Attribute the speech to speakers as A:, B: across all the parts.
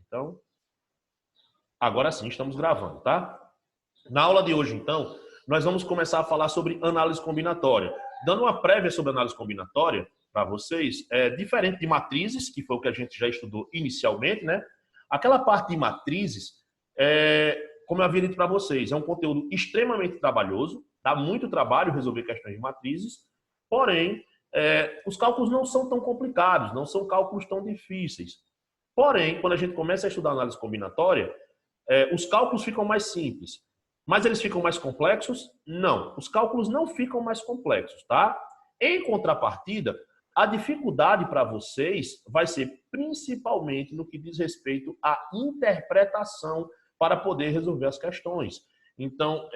A: Então, agora sim, estamos gravando, tá? Na aula de hoje, então, nós vamos começar a falar sobre análise combinatória. Dando uma prévia sobre análise combinatória para vocês, diferente de matrizes, que foi o que a gente já estudou inicialmente, né? Aquela parte de matrizes, como eu havia dito para vocês, é um conteúdo extremamente trabalhoso, dá muito trabalho resolver questões de matrizes, porém, os cálculos não são tão complicados, não são cálculos tão difíceis. Porém, quando a gente começa a estudar análise combinatória, os cálculos ficam mais simples. Mas eles ficam mais complexos? Não. Os cálculos não ficam mais complexos, tá? Em contrapartida, a dificuldade para vocês vai ser principalmente no que diz respeito à interpretação para poder resolver as questões. Então,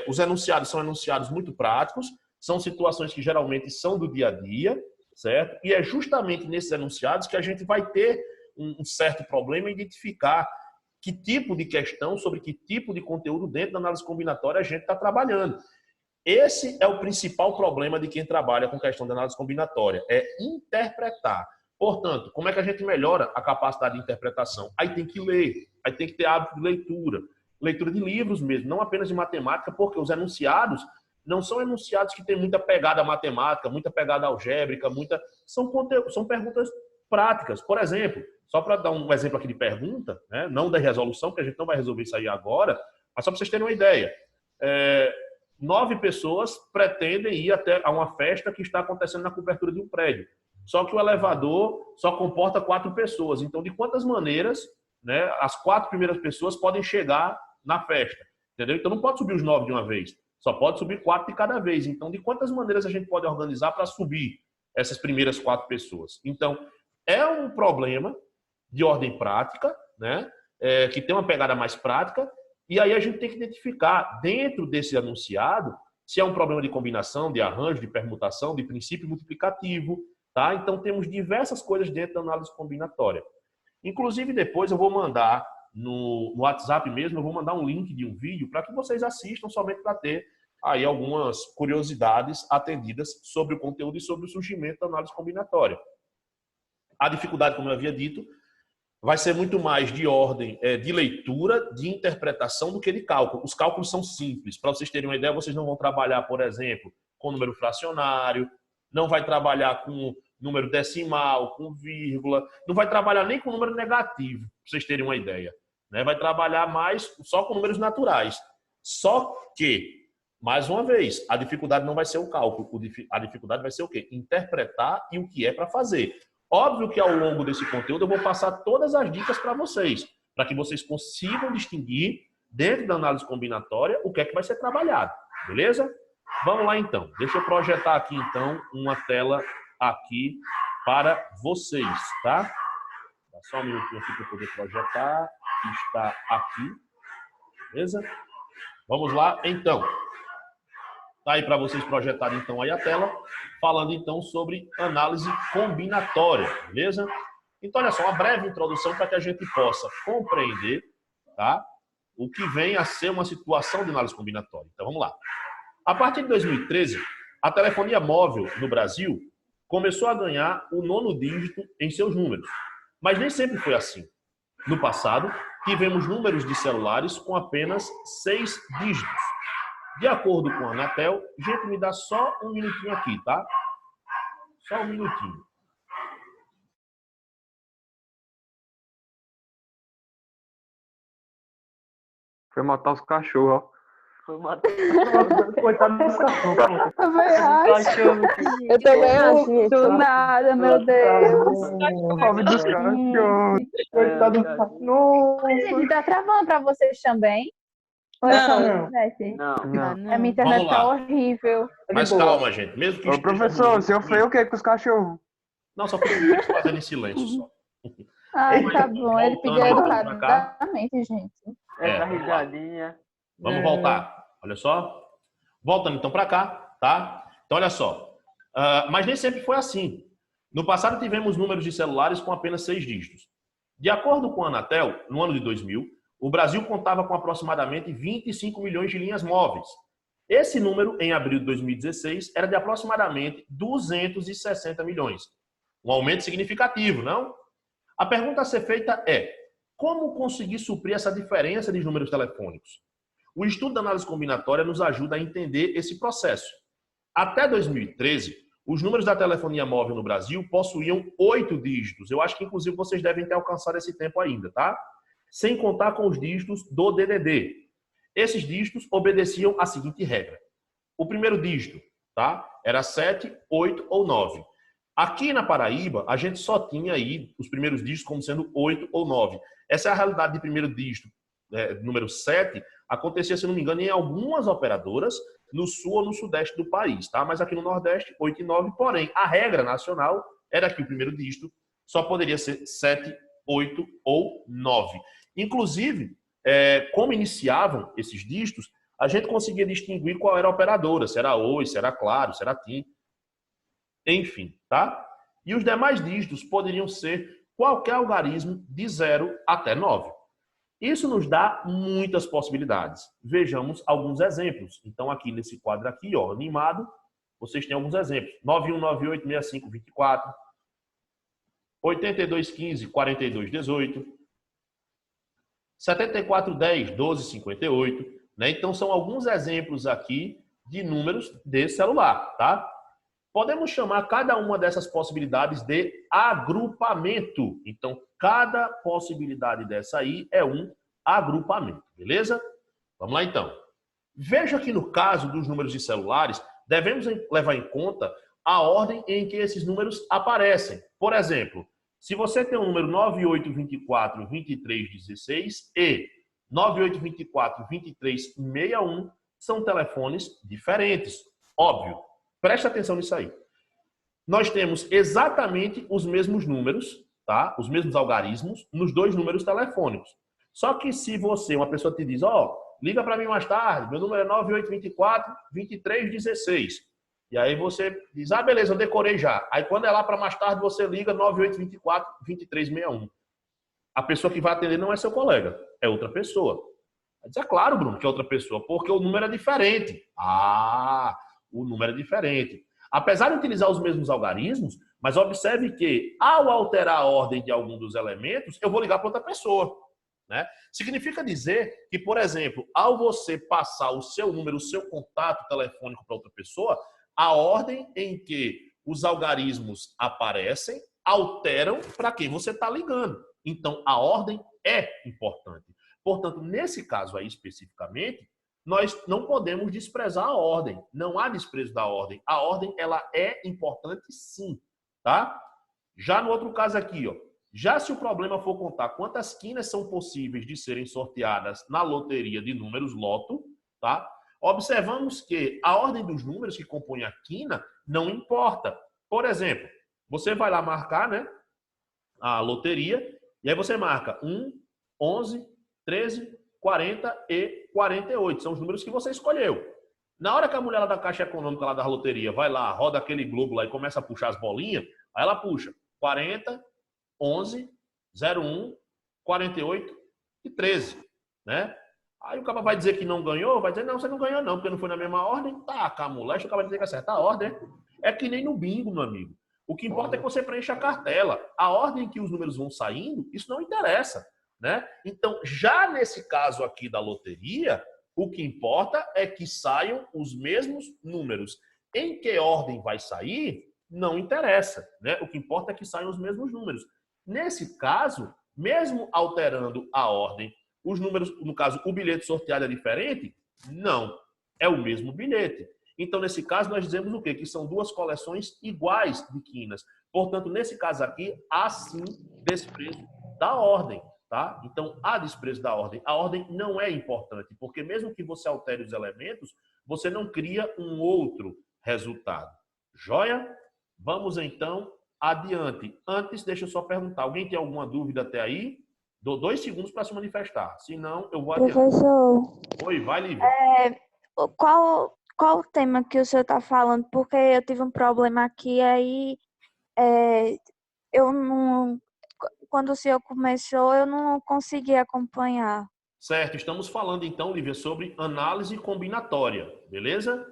A: os enunciados são enunciados muito práticos, são situações que geralmente são do dia a dia, certo? E é justamente nesses enunciados que a gente vai ter um certo problema em identificar que tipo de questão, sobre que tipo de conteúdo dentro da análise combinatória a gente está trabalhando. Esse é o principal problema de quem trabalha com questão de análise combinatória, é interpretar. Portanto, como é que a gente melhora a capacidade de interpretação? Aí tem que ler, aí tem que ter hábito de leitura. Leitura de livros mesmo, não apenas de matemática, porque os enunciados não são enunciados que têm muita pegada matemática, muita pegada algébrica, são perguntas práticas. Por exemplo, só para dar um exemplo aqui de pergunta, né? Não da resolução, que a gente não vai resolver isso aí agora, mas só para vocês terem uma ideia. 9 pessoas pretendem ir até a uma festa que está acontecendo na cobertura de um prédio. Só que o elevador só comporta 4 pessoas. Então, de quantas maneiras, né, as 4 primeiras pessoas podem chegar na festa? Entendeu? Então, não pode subir os 9 de uma vez. Só pode subir 4 de cada vez. Então, de quantas maneiras a gente pode organizar para subir essas primeiras 4 pessoas? Então, é um problema de ordem prática, né? Que tem uma pegada mais prática, e aí a gente tem que identificar dentro desse enunciado se é um problema de combinação, de arranjo, de permutação, de princípio multiplicativo, tá? Então temos diversas coisas dentro da análise combinatória. Inclusive depois eu vou mandar no WhatsApp mesmo, eu vou mandar um link de um vídeo para que vocês assistam, somente para ter aí algumas curiosidades atendidas sobre o conteúdo e sobre o surgimento da análise combinatória. A dificuldade, como eu havia dito, vai ser muito mais de ordem de leitura, de interpretação do que de cálculo. Os cálculos são simples. Para vocês terem uma ideia, vocês não vão trabalhar, por exemplo, com número fracionário, não vai trabalhar com número decimal, com vírgula, não vai trabalhar nem com número negativo, para vocês terem uma ideia. Vai trabalhar mais só com números naturais. Só que, mais uma vez, a dificuldade não vai ser o cálculo, a dificuldade vai ser o quê? Interpretar e o que é para fazer. Óbvio que ao longo desse conteúdo eu vou passar todas as dicas para vocês, para que vocês consigam distinguir, dentro da análise combinatória, o que é que vai ser trabalhado, beleza? Vamos lá então. Deixa eu projetar aqui então uma tela aqui para vocês, tá? Dá só um minutinho aqui para eu poder projetar. Está aqui, beleza? Vamos lá então. Tá aí para vocês projetarem então aí a tela, falando então sobre análise combinatória, beleza? Então, olha só, uma breve introdução para que a gente possa compreender, tá, o que vem a ser uma situação de análise combinatória. Então, vamos lá. A partir de 2013, a telefonia móvel no Brasil começou a ganhar o 9º dígito em seus números, mas nem sempre foi assim. No passado, tivemos números de celulares com apenas 6 dígitos. De acordo com a Anatel, gente, me dá só um minutinho aqui, tá? Só um minutinho.
B: Foi matar os cachorros, ó.
C: Foi matar.
B: Coitado dos cachorros.
D: Eu também acho, gente. Do nada, meu Deus.
B: Pobre dos cachorros. Coitado dos cachorros.
D: Gente, tá travando pra vocês também? Ou é só minha internet?
C: Não.
D: A minha internet
A: Vamos
D: tá
A: lá.
D: horrível.
A: Mas calma, gente. Mesmo que
B: Ô,
A: esteja
B: professor,
A: ruim,
B: o senhor fez o que com os cachorros?
A: Não, só porque fazendo em silêncio só.
D: Ai, tá bom. Ele pediu
A: Voltando pra cá.
D: educadamente, gente.
C: Essa risadinha.
A: Vamos voltar. Olha só. Voltando então para cá, tá? Então, olha só. Mas nem sempre foi assim. No passado, tivemos números de celulares com apenas 6 dígitos. De acordo com a Anatel, no ano de 2000, o Brasil contava com aproximadamente 25 milhões de linhas móveis. Esse número, em abril de 2016, era de aproximadamente 260 milhões. Um aumento significativo, não? A pergunta a ser feita é: Como conseguir suprir essa diferença de números telefônicos? O estudo da análise combinatória nos ajuda a entender esse processo. Até 2013, os números da telefonia móvel no Brasil possuíam 8 dígitos. Eu acho que, inclusive, vocês devem ter alcançado esse tempo ainda, tá? Sem contar com os dígitos do DDD. Esses dígitos obedeciam à seguinte regra. O primeiro dígito, tá? Era 7, 8 ou 9. Aqui na Paraíba, a gente só tinha aí os primeiros dígitos como sendo 8 ou 9. Essa é a realidade de primeiro dígito, número 7, acontecia, se não me engano, em algumas operadoras no sul ou no sudeste do país, tá? Mas aqui no Nordeste, 8 e 9, porém, a regra nacional era que o primeiro dígito só poderia ser 7, 8 ou 9. Inclusive, como iniciavam esses dígitos, a gente conseguia distinguir qual era a operadora, se era Oi, se era Claro, se era TIM, enfim, tá? E os demais dígitos poderiam ser qualquer algarismo de 0 até 9. Isso nos dá muitas possibilidades. Vejamos alguns exemplos. Então, aqui nesse quadro aqui, ó, animado, vocês têm alguns exemplos. 91986524, 8215 4218, 7410 1258, né? Então, são alguns exemplos aqui de números de celular, tá? Podemos chamar cada uma dessas possibilidades de agrupamento. Então, cada possibilidade dessa aí é um agrupamento, beleza? Vamos lá, então. Veja que no caso dos números de celulares, devemos levar em conta a ordem em que esses números aparecem. Por exemplo, se você tem o número 9824-2316 e 9824-2361, são telefones diferentes. Óbvio. Preste atenção nisso aí. Nós temos exatamente os mesmos números, tá? Os mesmos algarismos nos dois números telefônicos. Só que se você, uma pessoa te diz, ó, liga para mim mais tarde, meu número é 9824-2316. E aí você diz, ah, beleza, eu decorei já. Aí quando é lá para mais tarde, você liga 9824-2361. A pessoa que vai atender não é seu colega, é outra pessoa. Vai dizer, é claro, Bruno, que é outra pessoa, porque o número é diferente. Ah, o número é diferente. Apesar de utilizar os mesmos algarismos, mas observe que, ao alterar a ordem de algum dos elementos, eu vou ligar para outra pessoa, né? Significa dizer que, por exemplo, ao você passar o seu número, o seu contato telefônico para outra pessoa, a ordem em que os algarismos aparecem alteram para quem você está ligando. Então, a ordem é importante. Portanto, nesse caso aí especificamente, nós não podemos desprezar a ordem. Não há desprezo da ordem. A ordem, ela é importante sim, tá? Já no outro caso aqui, ó, já se o problema for contar quantas quinas são possíveis de serem sorteadas na loteria de números loto, tá? Observamos que a ordem dos números que compõem a quina não importa. Por exemplo, você vai lá marcar, né, a loteria, e aí você marca 1, 11, 13, 40 e 48. São os números que você escolheu. Na hora que a mulher lá da Caixa Econômica, lá da loteria, vai lá, roda aquele globo lá e começa a puxar as bolinhas, aí ela puxa 40, 11, 01, 48 e 13, né? Aí o cara vai dizer que não ganhou, vai dizer, não, você não ganhou não, porque não foi na mesma ordem. Tá, camuleste, o cara vai dizer que acertar a ordem. É que nem no bingo, meu amigo. O que importa é que você preencha a cartela. A ordem que os números vão saindo, isso não interessa, né? Então, já nesse caso aqui da loteria, o que importa é que saiam os mesmos números. Em que ordem vai sair, não interessa, né? O que importa é que saiam os mesmos números. Nesse caso, mesmo alterando a ordem, os números, no caso, o bilhete sorteado é diferente? Não, é o mesmo bilhete. Então, nesse caso, nós dizemos o quê? Que são duas coleções iguais de quinas. Portanto, nesse caso aqui, há sim desprezo da ordem, tá? Então, há desprezo da ordem. A ordem não é importante, porque mesmo que você altere os elementos, você não cria um outro resultado. Joia? Vamos, então, adiante. Antes, deixa eu só perguntar. Alguém tem alguma dúvida até aí? Dou 2 segundos para se manifestar. Se não, eu vou adiante.
E: Professor,
A: Oi, vai, Lívia.
E: qual o tema que o senhor está falando? Porque eu tive um problema aqui, aí eu não... Quando o senhor começou, eu não consegui acompanhar.
A: Certo, estamos falando então, Lívia, sobre análise combinatória, beleza?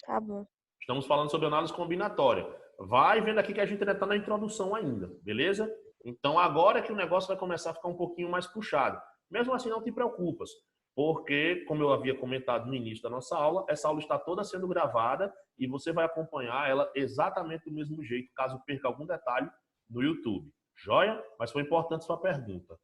E: Tá bom.
A: Estamos falando sobre análise combinatória. Vai vendo aqui que a gente ainda está na introdução ainda, beleza? Então, agora é que o negócio vai começar a ficar um pouquinho mais puxado. Mesmo assim, não te preocupas, porque, como eu havia comentado no início da nossa aula, essa aula está toda sendo gravada e você vai acompanhar ela exatamente do mesmo jeito, caso perca algum detalhe no YouTube. Joia? Mas foi importante sua pergunta.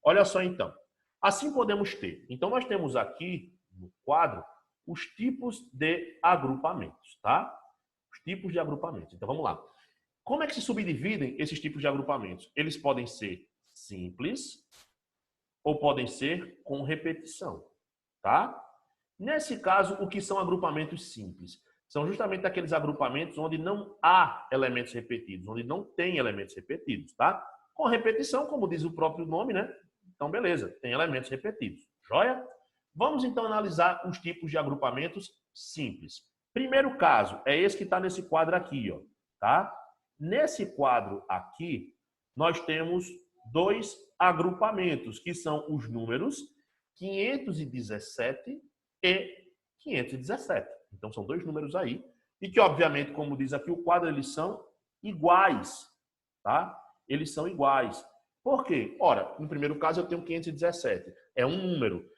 A: Olha só, então. Assim podemos ter. Então, nós temos aqui no quadro os tipos de agrupamentos, tá? Os tipos de agrupamentos. Então, vamos lá. Como é que se subdividem esses tipos de agrupamentos? Eles podem ser simples ou podem ser com repetição, tá? Nesse caso, o que são agrupamentos simples? São justamente aqueles agrupamentos onde não há elementos repetidos, onde não tem elementos repetidos, tá? Com repetição, como diz o próprio nome, né? Então, beleza, tem elementos repetidos. Joia? Vamos, então, analisar os tipos de agrupamentos simples. Primeiro caso é esse que está nesse quadro aqui, ó, tá? Nesse quadro aqui, nós temos dois agrupamentos, que são os números 517 e 517. Então, são dois números aí. E que, obviamente, como diz aqui o quadro, eles são iguais, tá? Eles são iguais. Por quê? Ora, no primeiro caso, eu tenho 517. É um número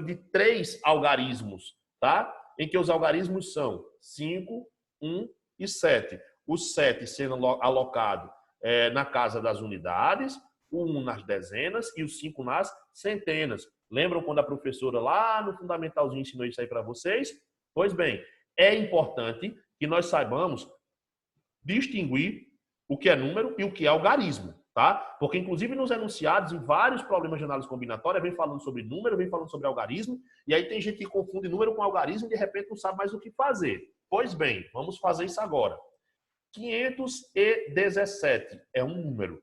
A: de 3 algarismos, tá? Em que os algarismos são 5, 1 e 7. O 7 sendo alocado na casa das unidades, o 1 nas dezenas e o 5 nas centenas. Lembram quando a professora lá no fundamentalzinho ensinou isso aí para vocês? Pois bem, é importante que nós saibamos distinguir o que é número e o que é algarismo, tá? Porque, inclusive, nos enunciados, em vários problemas de análise combinatória, vem falando sobre número, vem falando sobre algarismo, e aí tem gente que confunde número com algarismo e, de repente, não sabe mais o que fazer. Pois bem, vamos fazer isso agora. 517 é um número,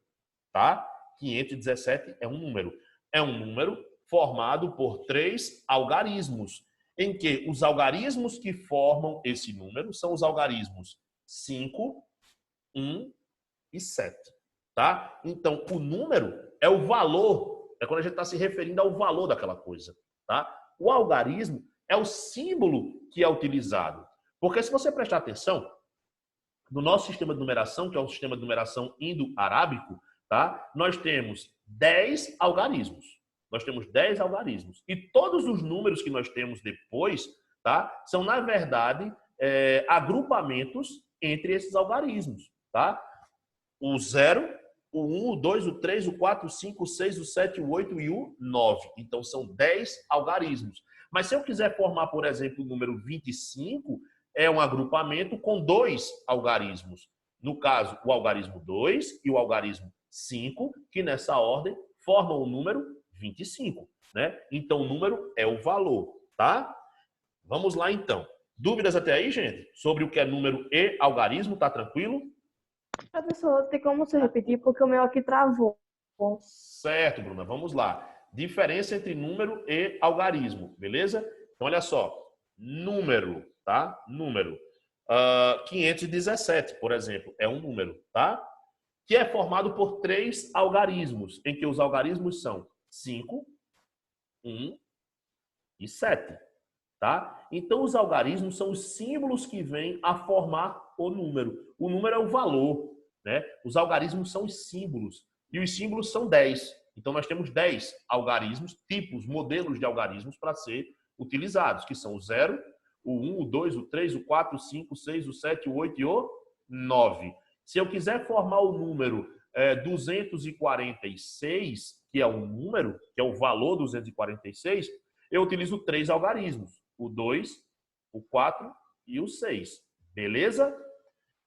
A: tá? 517 é um número. É um número formado por 3 algarismos, em que os algarismos que formam esse número são os algarismos 5, 1 e 7, tá? Então, o número é o valor, é quando a gente está se referindo ao valor daquela coisa, tá? O algarismo é o símbolo que é utilizado. Porque se você prestar atenção, no nosso sistema de numeração, que é um sistema de numeração indo-arábico, tá? Nós temos 10 algarismos. Nós temos 10 algarismos. E todos os números que nós temos depois, tá? São, na verdade, agrupamentos entre esses algarismos, tá? O 0, o 1, o 2, o 3, o 4, o 5, o 6, o 7, o 8 e o 9. Então, são 10 algarismos. Mas se eu quiser formar, por exemplo, o número 25, é um agrupamento com 2 algarismos. No caso, o algarismo 2 e o algarismo 5, que nessa ordem formam o número 25, né? Então, o número é o valor, tá? Vamos lá, então. Dúvidas até aí, gente? Sobre o que é número e algarismo, tá tranquilo?
B: Professor, tem como você repetir, porque o meu aqui travou.
A: Certo, Bruna, vamos lá. Diferença entre número e algarismo, beleza? Então, olha só. Número, tá? Número. 517, por exemplo, é um número, tá? Que é formado por 3 algarismos, em que os algarismos são 5, 1 e 7, tá? Então, os algarismos são os símbolos que vêm a formar o número. O número é o valor, né? Os algarismos são os símbolos. E os símbolos são 10. Então, nós temos 10 algarismos, tipos, modelos de algarismos para ser utilizados, que são o 0, o 1, o 2, o 3, o 4, o 5, o 6, o 7, o 8 e o 9. Se eu quiser formar o número 246, que é um número, que é o valor 246, eu utilizo 3 algarismos, o 2, o 4 e o 6. Beleza?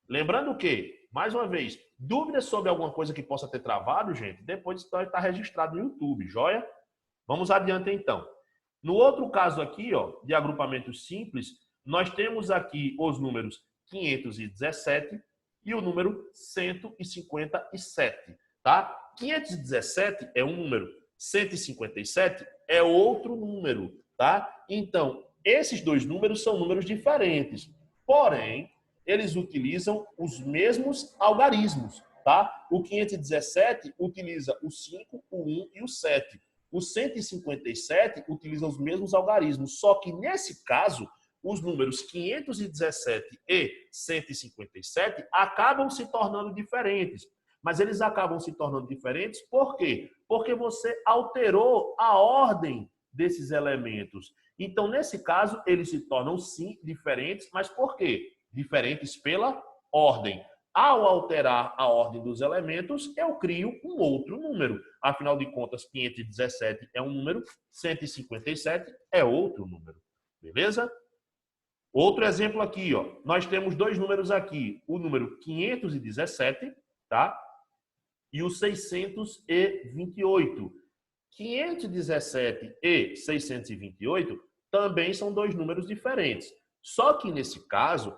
A: Lembrando que, mais uma vez, dúvidas sobre alguma coisa que possa ter travado, gente, depois está registrado no YouTube, joia? Vamos adiante, então. No outro caso aqui, ó, de agrupamentos simples, nós temos aqui os números 517 e o número 157, tá? 517 é um número, 157 é outro número, tá? Então, esses dois números são números diferentes, porém, eles utilizam os mesmos algarismos, tá? O 517 utiliza o 5, o 1 e o 7. O 157 utiliza os mesmos algarismos, só que nesse caso, os números 517 e 157 acabam se tornando diferentes. mas eles acabam se tornando diferentes. Por quê? Porque você alterou a ordem desses elementos. Então, nesse caso, eles se tornam, sim, diferentes, mas por quê? Diferentes pela ordem. Ao alterar a ordem dos elementos, eu crio um outro número. Afinal de contas, 517 é um número, 157 é outro número. Beleza? Outro exemplo aqui, ó. Nós temos dois números aqui. O número 517, tá? E o 628. 517 e 628 também são dois números diferentes. Só que, nesse caso,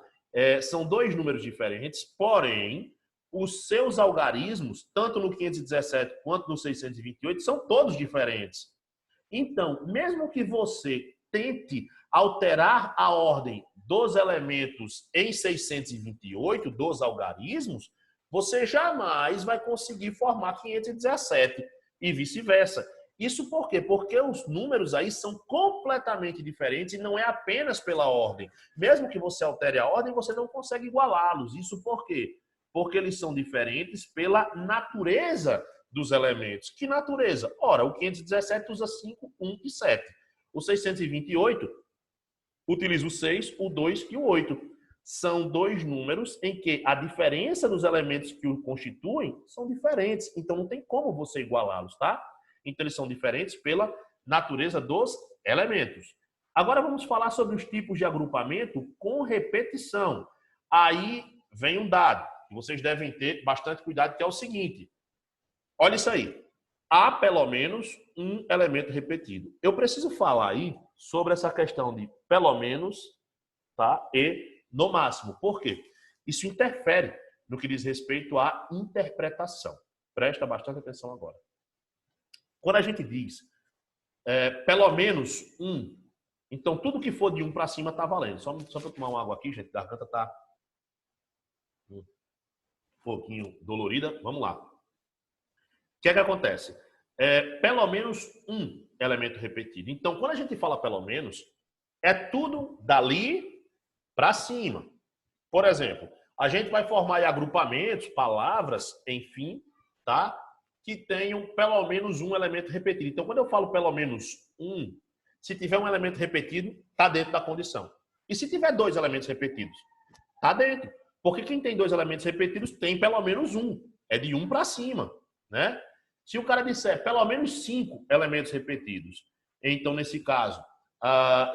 A: são dois números diferentes, porém, os seus algarismos, tanto no 517 quanto no 628, são todos diferentes. Então, mesmo que você tente alterar a ordem dos elementos em 628, dos algarismos, você jamais vai conseguir formar 517 e vice-versa. Isso por quê? Porque os números aí são completamente diferentes e não é apenas pela ordem. Mesmo que você altere a ordem, você não consegue igualá-los. Isso por quê? Porque eles são diferentes pela natureza dos elementos. Que natureza? Ora, o 517 usa 5, 1 e 7. O 628 utiliza o 6, o 2 e o 8. São dois números em que a diferença dos elementos que o constituem são diferentes. Então, não tem como você igualá-los, tá? Então, eles são diferentes pela natureza dos elementos. Agora, vamos falar sobre os tipos de agrupamento com repetição. Aí vem um dado que vocês devem ter bastante cuidado, que é o seguinte. Olha isso aí. Há pelo menos um elemento repetido. Eu preciso falar aí sobre essa questão de pelo menos, tá? E no máximo. Por quê? Isso interfere no que diz respeito à interpretação. Presta bastante atenção agora. Quando a gente diz pelo menos um, então tudo que for de 1 para cima está valendo. Só para eu tomar uma água aqui, gente, a garganta está um pouquinho dolorida. Vamos lá. O que é que acontece? Pelo menos um elemento repetido. Então, quando a gente fala pelo menos, é tudo dali para cima. Por exemplo, a gente vai formar aí agrupamentos, palavras, enfim, tá? Que tenham pelo menos um elemento repetido. Então, quando eu falo pelo menos um, se tiver um elemento repetido, está dentro da condição. E se tiver dois elementos repetidos, está dentro. Porque quem tem dois elementos repetidos tem pelo menos um. É de 1 para cima, né? Se o cara disser pelo menos 5 elementos repetidos, então, nesse caso,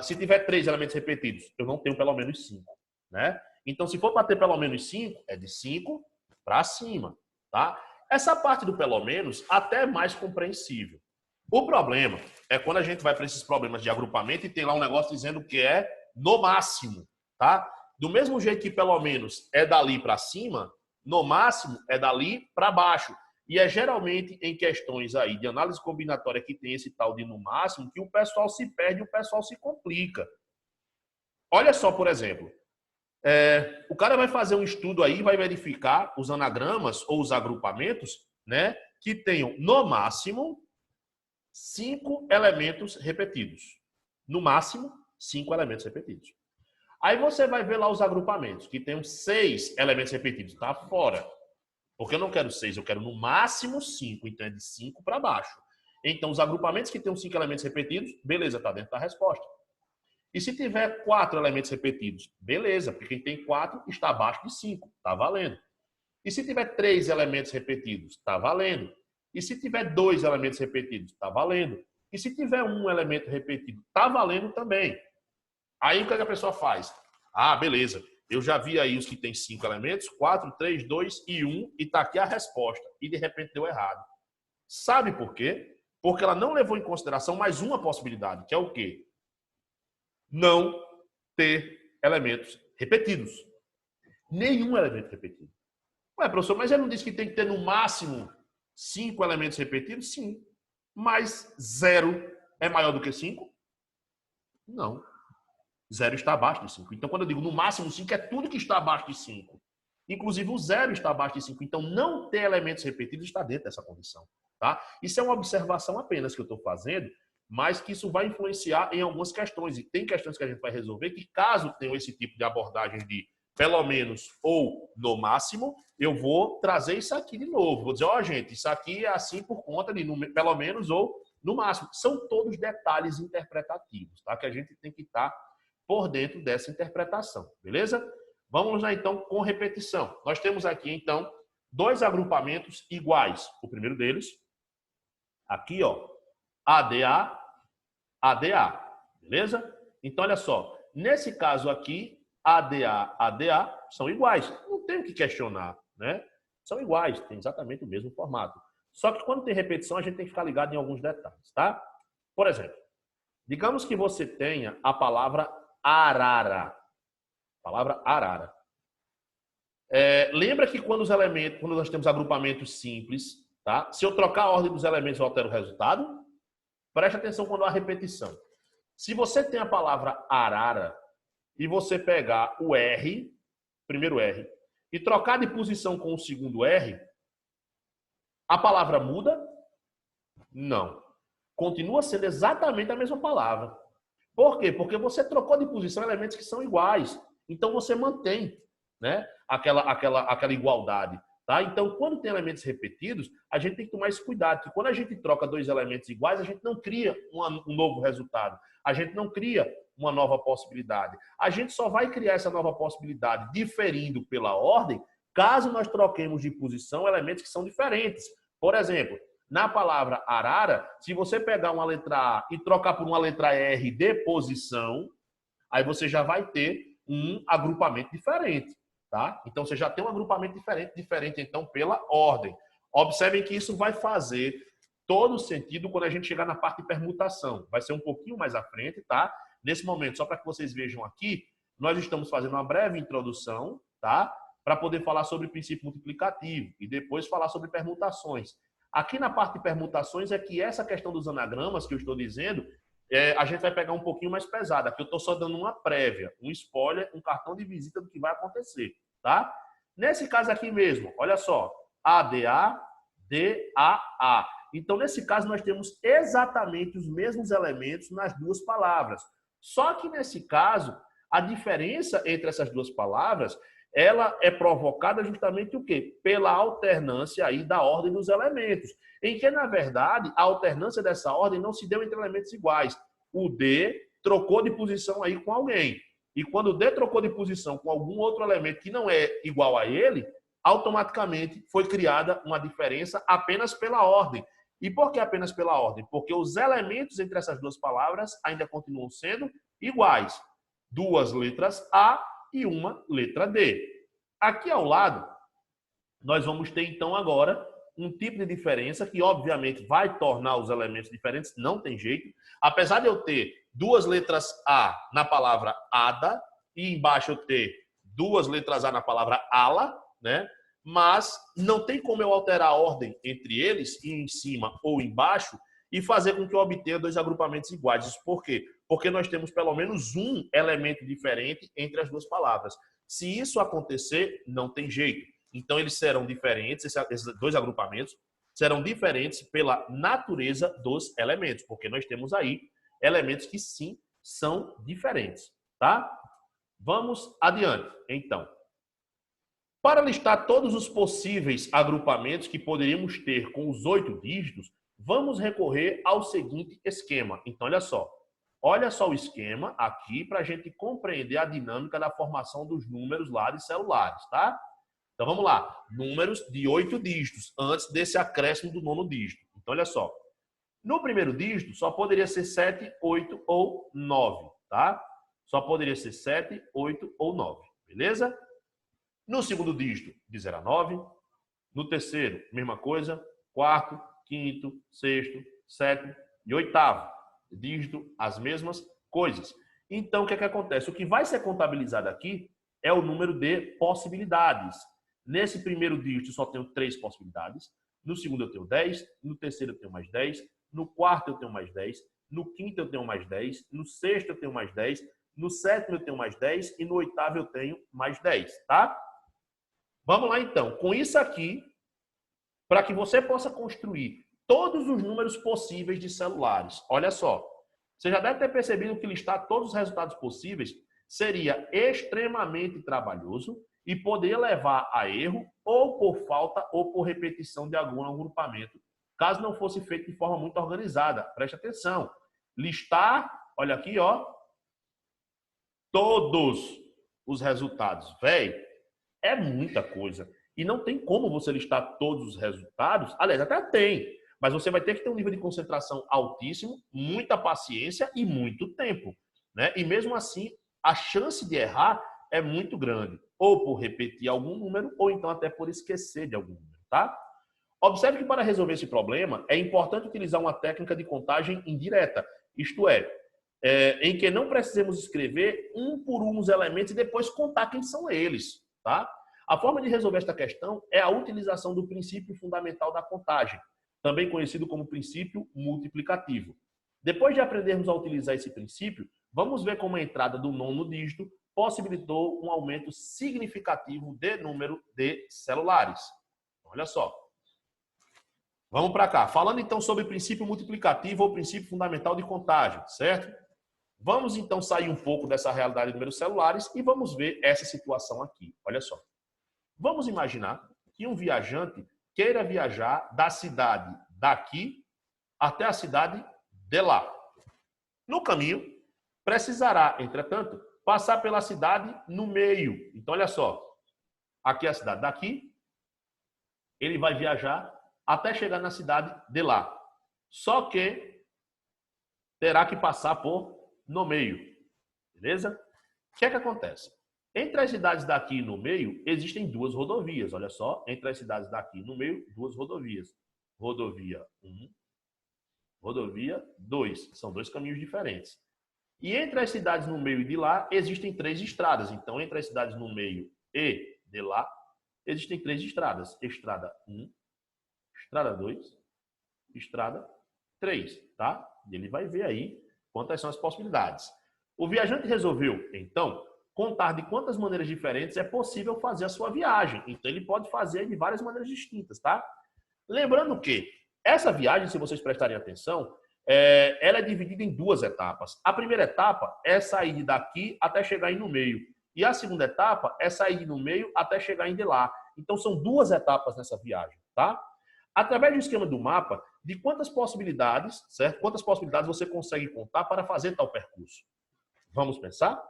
A: se tiver 3 elementos repetidos, eu não tenho pelo menos 5, né? Então, se for para ter pelo menos 5, é de 5 para cima, tá? Essa parte do pelo menos até é mais compreensível. O problema é quando a gente vai para esses problemas de agrupamento e tem lá um negócio dizendo que é no máximo, tá? Do mesmo jeito que pelo menos é dali para cima, no máximo é dali para baixo. E é geralmente em questões aí de análise combinatória que tem esse tal de no máximo que o pessoal se perde e o pessoal se complica. Olha só, por exemplo, o cara vai fazer um estudo aí, vai verificar os anagramas ou os agrupamentos, né, que tenham no máximo 5 elementos repetidos. No máximo, 5 elementos repetidos. Aí você vai ver lá os agrupamentos que tenham 6 elementos repetidos. Tá fora. Porque eu não quero 6, eu quero no máximo 5. Então é de 5 para baixo. Então os agrupamentos que tenham 5 elementos repetidos, beleza, está dentro da resposta. E se tiver 4 elementos repetidos, beleza, porque quem tem 4 está abaixo de 5, está valendo. E se tiver 3 elementos repetidos, está valendo. E se tiver 2 elementos repetidos, está valendo. E se tiver 1 elemento repetido, está valendo também. Aí o que a pessoa faz? Ah, beleza. Eu já vi aí os que tem 5 elementos, 4, 3, 2 e 1, e está aqui a resposta. E de repente deu errado. Sabe por quê? Porque ela não levou em consideração mais uma possibilidade, que é o quê? Não ter elementos repetidos. Nenhum elemento repetido. Ué, professor, mas ele não disse que tem que ter no máximo 5 elementos repetidos? Sim. Mas 0 é maior do que 5? Não. 0 está abaixo de 5. Então, quando eu digo no máximo 5, é tudo que está abaixo de 5. Inclusive, o 0 está abaixo de 5. Então, não ter elementos repetidos está dentro dessa condição. Tá? Isso é uma observação apenas que eu estou fazendo, mas que isso vai influenciar em algumas questões. E tem questões que a gente vai resolver que, caso tenham esse tipo de abordagem de pelo menos ou no máximo, eu vou trazer isso aqui de novo. Vou dizer, ó, gente, isso aqui é assim por conta de pelo menos ou no máximo. São todos detalhes interpretativos, tá? Que a gente tem que estar por dentro dessa interpretação, beleza? Vamos lá, então, com repetição. Nós temos aqui, então, dois agrupamentos iguais. O primeiro deles, aqui, ó, ADA, ADA, beleza? Então, olha só, nesse caso aqui, ADA, ADA são iguais. Não tem o que questionar, né? São iguais, tem exatamente o mesmo formato. Só que quando tem repetição, a gente tem que ficar ligado em alguns detalhes, tá? Por exemplo, digamos que você tenha a palavra arara. Palavra arara. Lembra que quando nós temos agrupamentos simples, tá? Se eu trocar a ordem dos elementos, eu altero o resultado? Preste atenção quando há repetição. Se você tem a palavra arara e você pegar o R, primeiro R, e trocar de posição com o segundo R, a palavra muda? Não. Continua sendo exatamente a mesma palavra. Por quê? Porque você trocou de posição elementos que são iguais. Então você mantém, né, aquela igualdade. Tá? Então, quando tem elementos repetidos, a gente tem que tomar esse cuidado, que quando a gente troca dois elementos iguais, a gente não cria um novo resultado. A gente não cria uma nova possibilidade. A gente só vai criar essa nova possibilidade diferindo pela ordem, caso nós troquemos de posição elementos que são diferentes. Por exemplo, na palavra arara, se você pegar uma letra A e trocar por uma letra R de posição, aí você já vai ter um agrupamento diferente. Tá? Então, você já tem um agrupamento diferente então, pela ordem. Observem que isso vai fazer todo sentido quando a gente chegar na parte de permutação. Vai ser um pouquinho mais à frente, tá? Nesse momento, só para que vocês vejam aqui, nós estamos fazendo uma breve introdução, tá? Para poder falar sobre o princípio multiplicativo e depois falar sobre permutações. Aqui na parte de permutações é que essa questão dos anagramas que eu estou dizendo, a gente vai pegar um pouquinho mais pesada. Aqui eu estou só dando uma prévia, um spoiler, um cartão de visita do que vai acontecer, tá? Nesse caso aqui mesmo, olha só, ADA, DAA. Então, nesse caso, nós temos exatamente os mesmos elementos nas duas palavras. Só que, nesse caso, a diferença entre essas duas palavras, ela é provocada justamente o quê? Pela alternância aí da ordem dos elementos. Em que, na verdade, a alternância dessa ordem não se deu entre elementos iguais. O D trocou de posição aí com alguém. E quando o D trocou de posição com algum outro elemento que não é igual a ele, automaticamente foi criada uma diferença apenas pela ordem. E por que apenas pela ordem? Porque os elementos entre essas duas palavras ainda continuam sendo iguais. Duas letras A e uma letra D. Aqui ao lado, nós vamos ter então agora um tipo de diferença que obviamente vai tornar os elementos diferentes, não tem jeito. Apesar de eu ter duas letras A na palavra ADA e embaixo eu ter duas letras A na palavra ALA, né? Mas não tem como eu alterar a ordem entre eles, em cima ou embaixo, e fazer com que eu obtenha dois agrupamentos iguais. Isso por quê? Porque nós temos pelo menos um elemento diferente entre as duas palavras. Se isso acontecer, não tem jeito. Então, eles serão diferentes, esses dois agrupamentos serão diferentes pela natureza dos elementos, porque nós temos aí elementos que sim são diferentes, tá? Vamos adiante, então. Para listar todos os possíveis agrupamentos que poderíamos ter com os 8 dígitos, vamos recorrer ao seguinte esquema. Então, olha só o esquema aqui para a gente compreender a dinâmica da formação dos números lá de celulares, tá? Então, vamos lá. Números de 8 dígitos, antes desse acréscimo do 9º dígito. Então, olha só. No primeiro dígito, só poderia ser 7, 8 ou 9, tá? Só poderia ser 7, 8 ou 9, beleza? No segundo dígito, de 0 a 9. No terceiro, mesma coisa. Quarto, quinto, sexto, sétimo e oitavo dígito, as mesmas coisas. Então, o que é que acontece? O que vai ser contabilizado aqui é o número de possibilidades. Nesse primeiro dígito, só tenho 3 possibilidades. No segundo, eu tenho 10. No terceiro, eu tenho mais 10. No quarto, eu tenho mais 10. No quinto, eu tenho mais 10. No sexto, eu tenho mais 10. No sétimo, eu tenho mais 10. E no oitavo, eu tenho mais 10, tá? Vamos lá, então. Com isso aqui, para que você possa construir todos os números possíveis de celulares. Olha só. Você já deve ter percebido que listar todos os resultados possíveis seria extremamente trabalhoso e poderia levar a erro ou por falta ou por repetição de algum agrupamento, caso não fosse feito de forma muito organizada. Preste atenção. Listar, olha aqui, ó, todos os resultados. Véi, é muita coisa. E não tem como você listar todos os resultados. Aliás, até tem. Mas você vai ter que ter um nível de concentração altíssimo, muita paciência e muito tempo, né? E mesmo assim, a chance de errar é muito grande. Ou por repetir algum número, ou então até por esquecer de algum número, tá? Observe que para resolver esse problema, é importante utilizar uma técnica de contagem indireta. Isto é, em que não precisemos escrever um por um os elementos e depois contar quem são eles, tá? A forma de resolver esta questão é a utilização do princípio fundamental da contagem, também conhecido como princípio multiplicativo. Depois de aprendermos a utilizar esse princípio, vamos ver como a entrada do 9º dígito possibilitou um aumento significativo de número de celulares. Olha só. Vamos para cá. Falando então sobre princípio multiplicativo ou princípio fundamental de contagem, certo? Vamos então sair um pouco dessa realidade de números celulares e vamos ver essa situação aqui. Olha só. Vamos imaginar que um viajante queira viajar da cidade daqui até a cidade de lá. No caminho, precisará, entretanto, passar pela cidade no meio. Então, olha só. Aqui é a cidade daqui. Ele vai viajar até chegar na cidade de lá. Só que terá que passar por no meio. Beleza? O que é que acontece? Entre as cidades daqui e no meio, existem duas rodovias. Olha só, entre as cidades daqui e no meio, duas rodovias. Rodovia 1, rodovia 2. São dois caminhos diferentes. E entre as cidades no meio e de lá, existem 3 estradas. Então, entre as cidades no meio e de lá, existem 3 estradas. Estrada 1, estrada 2, estrada 3, tá? E ele vai ver aí quantas são as possibilidades. O viajante resolveu, então, contar de quantas maneiras diferentes é possível fazer a sua viagem. Então, ele pode fazer de várias maneiras distintas, tá? Lembrando que essa viagem, se vocês prestarem atenção, ela é dividida em 2 etapas. A primeira etapa é sair daqui até chegar aí no meio. E a segunda etapa é sair no meio até chegar em de lá. Então, são 2 etapas nessa viagem, tá? Através do esquema do mapa, de quantas possibilidades, certo? Quantas possibilidades você consegue contar para fazer tal percurso? Vamos pensar?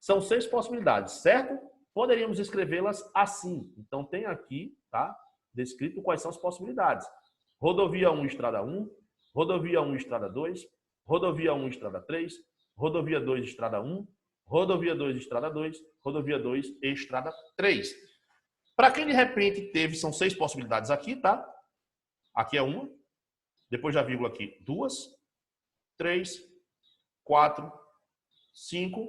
A: São 6 possibilidades, certo? Poderíamos escrevê-las assim. Então, tem aqui, tá? Descrito quais são as possibilidades. Rodovia 1, estrada 1. Rodovia 1, estrada 2. Rodovia 1, estrada 3. Rodovia 2, estrada 1. Rodovia 2, estrada 2. Rodovia 2, estrada 3. Para quem de repente teve, são 6 possibilidades aqui, tá? Aqui é uma. Depois da vírgula aqui, 2, 3, 4, 5,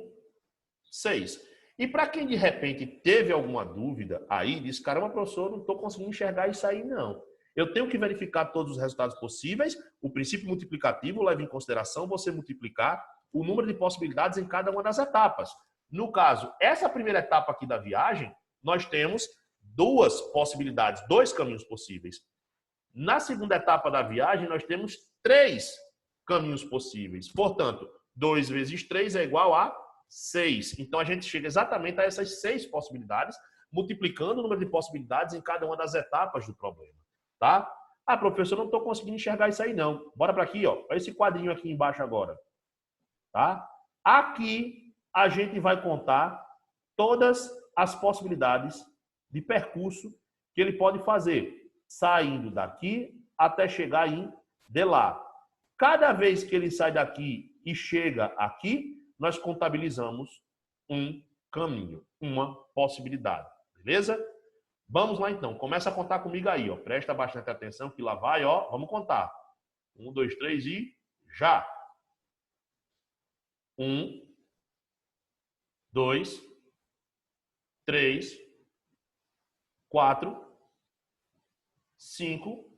A: 6. E para quem de repente teve alguma dúvida aí, diz, caramba, professor, não estou conseguindo enxergar isso aí, não. Eu tenho que verificar todos os resultados possíveis. O princípio multiplicativo leva em consideração você multiplicar o número de possibilidades em cada uma das etapas. No caso, essa primeira etapa aqui da viagem, nós temos 2 possibilidades, 2 caminhos possíveis. Na segunda etapa da viagem, nós temos 3 caminhos possíveis. Portanto, 2 vezes 3 é igual a 6. Então, a gente chega exatamente a essas 6 possibilidades, multiplicando o número de possibilidades em cada uma das etapas do problema. Tá? Ah, professor, não estou conseguindo enxergar isso aí, não. Bora para aqui, ó. Olha esse quadrinho aqui embaixo agora. Tá? Aqui, a gente vai contar todas as possibilidades de percurso que ele pode fazer, saindo daqui até chegar em de lá. Cada vez que ele sai daqui e chega aqui, nós contabilizamos um caminho, uma possibilidade. Beleza? Vamos lá então. Começa a contar comigo aí, ó. Presta bastante atenção que lá vai, ó. Vamos contar. 1, 2, 3 e já. 1, 2, 3, 4, 5,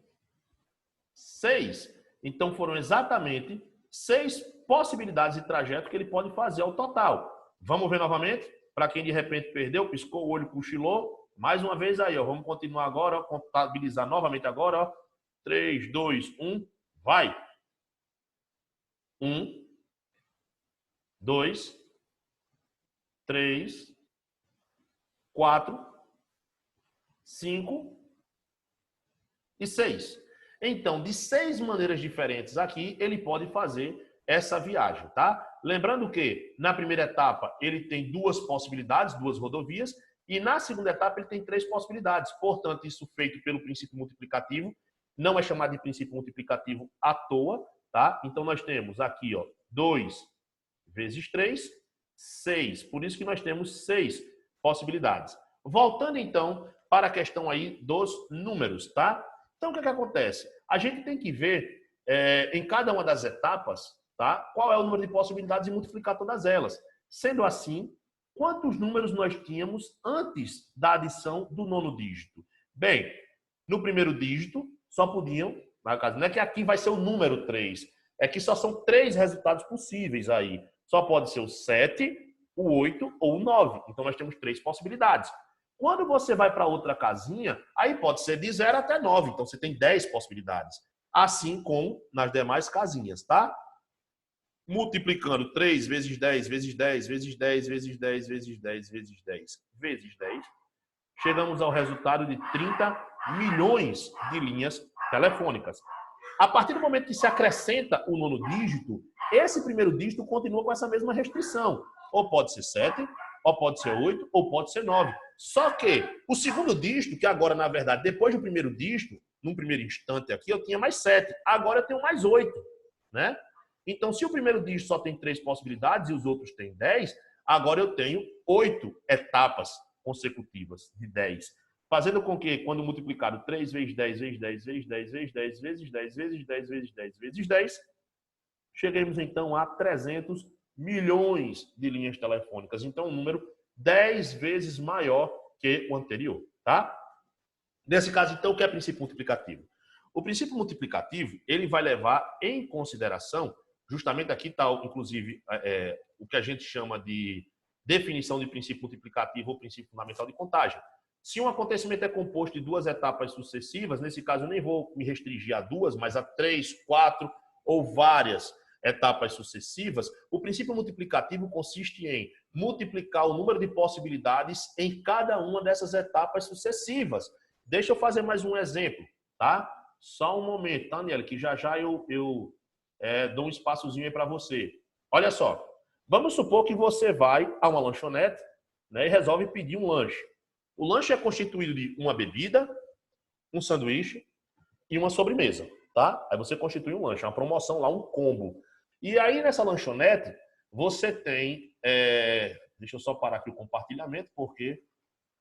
A: 6. Então, foram exatamente 6 possibilidades de trajeto que ele pode fazer ao total. Vamos ver novamente? Para quem de repente perdeu, piscou o olho, cochilou. Mais uma vez aí, ó. Vamos continuar agora, ó. Contabilizar novamente agora, ó. 3, 2, 1, vai. 1, 2, 3, 4, 5 e 6. Então, de 6 maneiras diferentes aqui, ele pode fazer essa viagem, tá? Lembrando que na primeira etapa ele tem 2 possibilidades, 2 rodovias, e na segunda etapa ele tem 3 possibilidades. Portanto, isso feito pelo princípio multiplicativo, não é chamado de princípio multiplicativo à toa, tá? Então, nós temos aqui, ó, 2 vezes 3, 6. Por isso que nós temos 6 possibilidades. Voltando, então, para a questão aí dos números, tá? Então, o que acontece? A gente tem que ver em cada uma das etapas, tá? Qual é o número de possibilidades e multiplicar todas elas. Sendo assim, quantos números nós tínhamos antes da adição do 9º dígito? Bem, no primeiro dígito, só podiam, na casa, não é que aqui vai ser o número 3, é que só são 3 resultados possíveis aí. Só pode ser o 7, o 8 ou o 9. Então, nós temos 3 possibilidades. Quando você vai para outra casinha, aí pode ser de 0 até 9. Então, você tem 10 possibilidades. Assim como nas demais casinhas, tá? Multiplicando 3 vezes 10, vezes 10, vezes 10, vezes 10, vezes 10, vezes 10, vezes 10, chegamos ao resultado de 30 milhões de linhas telefônicas. A partir do momento que se acrescenta o 9º dígito, esse primeiro dígito continua com essa mesma restrição. Ou pode ser 7, ou pode ser 8, ou pode ser 9. Só que o segundo dígito, que agora, na verdade, depois do primeiro dígito, num primeiro instante aqui, eu tinha mais 7. Agora eu tenho mais 8, né? Então, se o primeiro dígito só tem 3 possibilidades e os outros têm 10, agora eu tenho 8 etapas consecutivas de 10. Fazendo com que, quando multiplicado 3 vezes 10, vezes 10, vezes 10, vezes 10, vezes 10, vezes 10, vezes 10, vezes 10, cheguemos então a 300 milhões de linhas telefônicas. Então, um número 10 vezes maior que o anterior, tá? Nesse caso, então, o que é princípio multiplicativo? O princípio multiplicativo, ele vai levar em consideração, justamente aqui está, inclusive, o que a gente chama de definição de princípio multiplicativo ou princípio fundamental de contagem. Se um acontecimento é composto de 2 etapas sucessivas, nesse caso eu nem vou me restringir a 2, mas a 3, 4 ou várias etapas sucessivas, o princípio multiplicativo consiste em multiplicar o número de possibilidades em cada uma dessas etapas sucessivas. Deixa eu fazer mais um exemplo, tá? Só um momento, tá, Daniela, que já eu dou um espaçozinho aí para você. Olha só, vamos supor que você vai a uma lanchonete, né, e resolve pedir um lanche. O lanche é constituído de uma bebida, um sanduíche e uma sobremesa, tá? Aí você constitui um lanche, uma promoção lá, um combo. E aí nessa lanchonete, você tem... deixa eu só parar aqui o compartilhamento, porque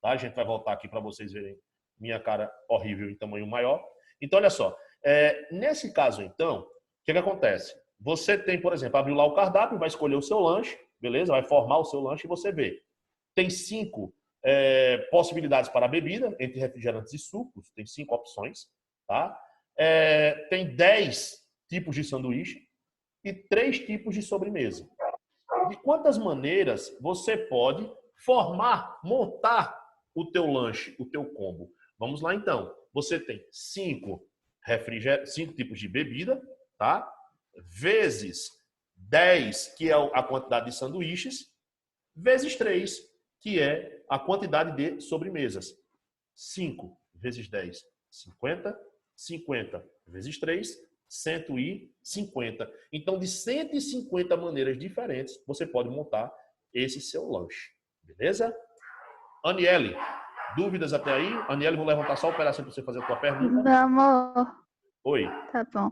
A: tá, a gente vai voltar aqui para vocês verem minha cara horrível em tamanho maior. Então, olha só. Nesse caso, então, o que acontece? Você tem, por exemplo, abriu lá o cardápio, vai escolher o seu lanche, beleza? Vai formar o seu lanche e você vê. Tem 5 possibilidades para a bebida, entre refrigerantes e sucos, tem 5 opções, tá? Tem 10 tipos de sanduíche e 3 tipos de sobremesa. De quantas maneiras você pode montar o teu lanche, o teu combo? Vamos lá, então. Você tem 5 tipos de bebida, tá? Vezes 10, que é a quantidade de sanduíches, vezes 3, que é a quantidade de sobremesas. 5 vezes 10, 50. 50 vezes 3, 150. Então, de 150 maneiras diferentes, você pode montar esse seu lanche. Beleza? Aniele, dúvidas até aí? Aniele, vou levantar só o pedacinho para você fazer a tua pergunta.
D: Não, amor.
A: Oi.
D: Tá bom.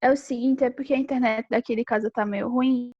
D: É o seguinte, é porque a internet daquele caso tá meio ruim.